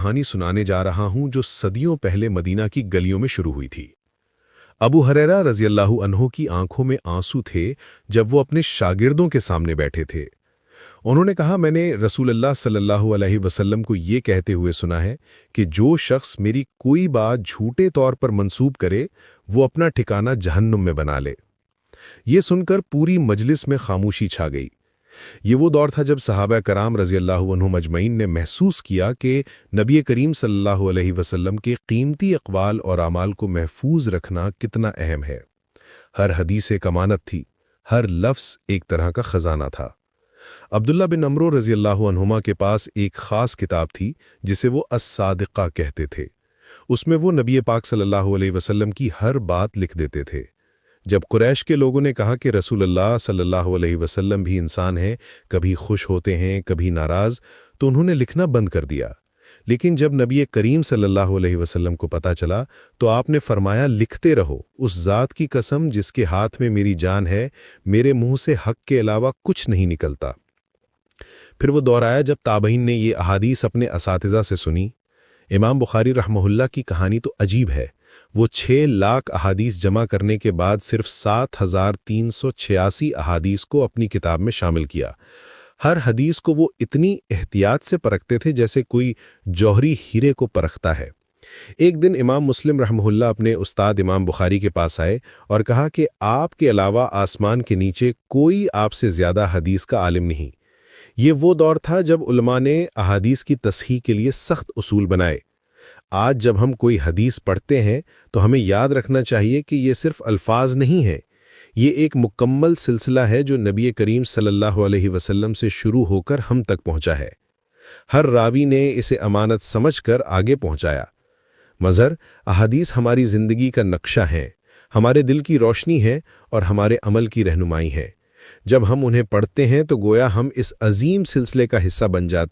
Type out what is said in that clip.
کہانی سنانے جا رہا ہوں جو صدیوں پہلے مدینہ کی گلیوں میں شروع ہوئی تھی۔ ابو ہریرہ رضی اللہ عنہ کی آنکھوں میں آنسو تھے جب وہ اپنے شاگردوں کے سامنے بیٹھے تھے۔ انہوں نے کہا، میں نے رسول اللہ صلی اللہ علیہ وسلم کو یہ کہتے ہوئے سنا ہے کہ جو شخص میری کوئی بات جھوٹے طور پر منسوب کرے وہ اپنا ٹھکانہ جہنم میں بنا لے۔ یہ سن کر پوری مجلس میں خاموشی چھا گئی۔ یہ وہ دور تھا جب صحابہ کرام رضی اللہ عنہم اجمعین نے محسوس کیا کہ نبی کریم صلی اللہ علیہ وسلم کے قیمتی اقوال اور اعمال کو محفوظ رکھنا کتنا اہم ہے۔ ہر حدیث ایک امانت تھی، ہر لفظ ایک طرح کا خزانہ تھا۔ عبداللہ بن عمرو رضی اللہ عنہما کے پاس ایک خاص کتاب تھی جسے وہ الصادقہ کہتے تھے۔ اس میں وہ نبی پاک صلی اللہ علیہ وسلم کی ہر بات لکھ دیتے تھے۔ جب قریش کے لوگوں نے کہا کہ رسول اللہ صلی اللہ علیہ وسلم بھی انسان ہیں، کبھی خوش ہوتے ہیں کبھی ناراض، تو انہوں نے لکھنا بند کر دیا۔ لیکن جب نبی کریم صلی اللہ علیہ وسلم کو پتہ چلا تو آپ نے فرمایا، لکھتے رہو، اس ذات کی قسم جس کے ہاتھ میں میری جان ہے، میرے منہ سے حق کے علاوہ کچھ نہیں نکلتا۔ پھر وہ دور آیا جب تابعین نے یہ احادیث اپنے اساتذہ سے سنی۔ امام بخاری رحمہ اللہ کی کہانی تو عجیب ہے۔ وہ 6 لاکھ احادیث جمع کرنے کے بعد صرف 7386 احادیث کو اپنی کتاب میں شامل کیا۔ ہر حدیث کو وہ اتنی احتیاط سے پرکھتے تھے جیسے کوئی جوہری ہیرے کو پرکھتا ہے۔ ایک دن امام مسلم رحمہ اللہ اپنے استاد امام بخاری کے پاس آئے اور کہا کہ آپ کے علاوہ آسمان کے نیچے کوئی آپ سے زیادہ حدیث کا عالم نہیں۔ یہ وہ دور تھا جب علماء نے احادیث کی تصحیح کے لیے سخت اصول بنائے۔ آج جب ہم کوئی حدیث پڑھتے ہیں تو ہمیں یاد رکھنا چاہیے کہ یہ صرف الفاظ نہیں ہے، یہ ایک مکمل سلسلہ ہے جو نبی کریم صلی اللہ علیہ وسلم سے شروع ہو کر ہم تک پہنچا ہے۔ ہر راوی نے اسے امانت سمجھ کر آگے پہنچایا۔ مظہر، احادیث ہماری زندگی کا نقشہ ہیں، ہمارے دل کی روشنی ہے اور ہمارے عمل کی رہنمائی ہے۔ جب ہم انہیں پڑھتے ہیں تو گویا ہم اس عظیم سلسلے کا حصہ بن جاتے ہیں۔